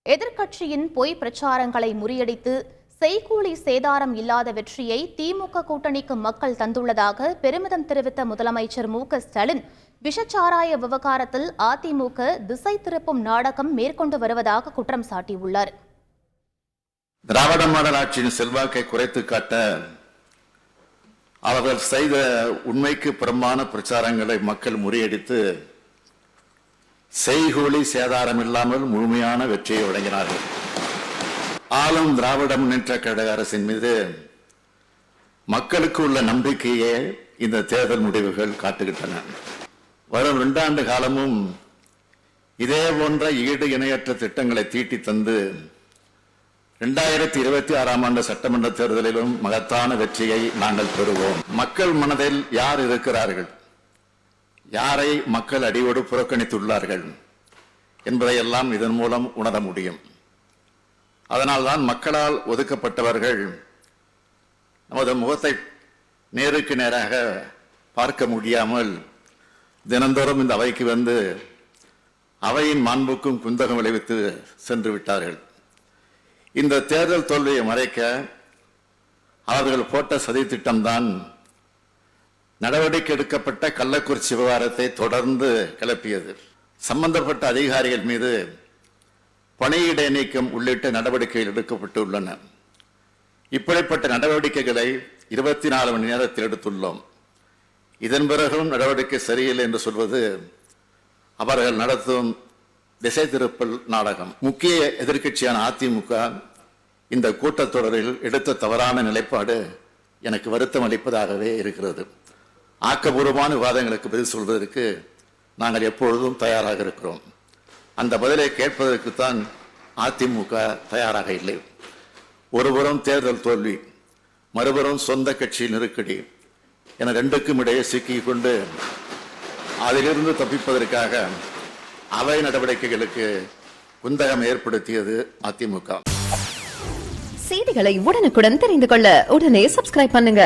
எதிர்க்கட்சியின் பொய் பிரச்சாரங்களை முறியடித்து செய்கூலி சேதாரம் இல்லாத வெற்றியை திமுக கூட்டணிக்கு மக்கள் தந்துள்ளதாக பெருமிதம் தெரிவித்த முதலமைச்சர் மு.க.ஸ்டாலின் விஷச்சாராய விவகாரத்தில் அதிமுக திசை திருப்பும் நாடகம் மேற்கொண்டு வருவதாக குற்றம் சாட்டியுள்ளார். திராவிட மாடல் ஆட்சியின் செல்வாக்கை குறைத்து காட்ட அவர்கள் செய்த உண்மைக்கு புறம்பான பிரச்சாரங்களை மக்கள் முறியடித்து செய்கூலி சேதாரம் இல்லாமல் முழுமையான வெற்றியை வழங்கினார்கள். ஆளும் திராவிட முன்னேற்ற கழக அரசின் மீது மக்களுக்கு உள்ள நம்பிக்கையே இந்த தேர்தல் முடிவுகள் காட்டுகின்றன. வரும் 2 ஆண்டு காலமும் இதே போன்ற ஈடு இணையற்ற திட்டங்களை தீட்டி தந்து 2026 ஆண்டு சட்டமன்ற தேர்தலிலும் மகத்தான வெற்றியை நாங்கள் பெறுவோம். மக்கள் மனதில் யார் இருக்கிறார்கள், யாரை மக்கள் அடியோடு புறக்கணித்துள்ளார்கள் என்பதையெல்லாம் இதன் மூலம் உணர முடியும். அதனால்தான் மக்களால் ஒதுக்கப்பட்டவர்கள் நமது முகத்தை நேருக்கு நேராக பார்க்க முடியாமல் தினந்தோறும் இந்த அவைக்கு வந்து அவையின் மாண்புக்கும் குந்தகம் விளைவித்து சென்று விட்டார்கள். இந்த தேர்தல் தோல்வியை மறைக்க அவர்கள் போட்ட சதி திட்டம்தான் நடவடிக்கை எடுக்கப்பட்ட கள்ளக்குறிச்சி விவகாரத்தை தொடர்ந்து கிளப்பியது. சம்பந்தப்பட்ட அதிகாரிகள் மீது பணியிடை நீக்கம் உள்ளிட்ட நடவடிக்கைகள் எடுக்கப்பட்டுள்ளன. இப்படிப்பட்ட நடவடிக்கைகளை 24 மணி நேரத்தில் எடுத்துள்ளோம். இதன் பிறகும் நடவடிக்கை சரியில்லை என்று சொல்வது அவர்கள் நடத்தும் திசை திருப்பல் நாடகம். முக்கிய எதிர்க்கட்சியான அதிமுக இந்த கூட்டத்தொடரில் எடுத்த தவறான நிலைப்பாடு எனக்கு வருத்தம் அளிப்பதாகவே இருக்கிறது. ஆக்கப்பூர்வமான விவாதங்களுக்கு பதில் சொல்வதற்கு நாங்கள் எப்பொழுதும் தயாராக இருக்கிறோம். அந்த பதிலை கேட்பதற்குத்தான் அதிமுக தயாராக இல்லை. ஒருபுறம் தேர்தல் தோல்வி, மறுபுறம் சொந்த கட்சி நெருக்கடி என 2க்கும் இடையே சிக்கிக் கொண்டு அதிலிருந்து தப்பிப்பதற்காக அவை நடவடிக்கைகளுக்கு குந்தகம் ஏற்படுத்தியது அதிமுக. செய்திகளை உடனுக்குடன் தெரிந்து கொள்ள உடனே சப்ஸ்கிரைப் பண்ணுங்க.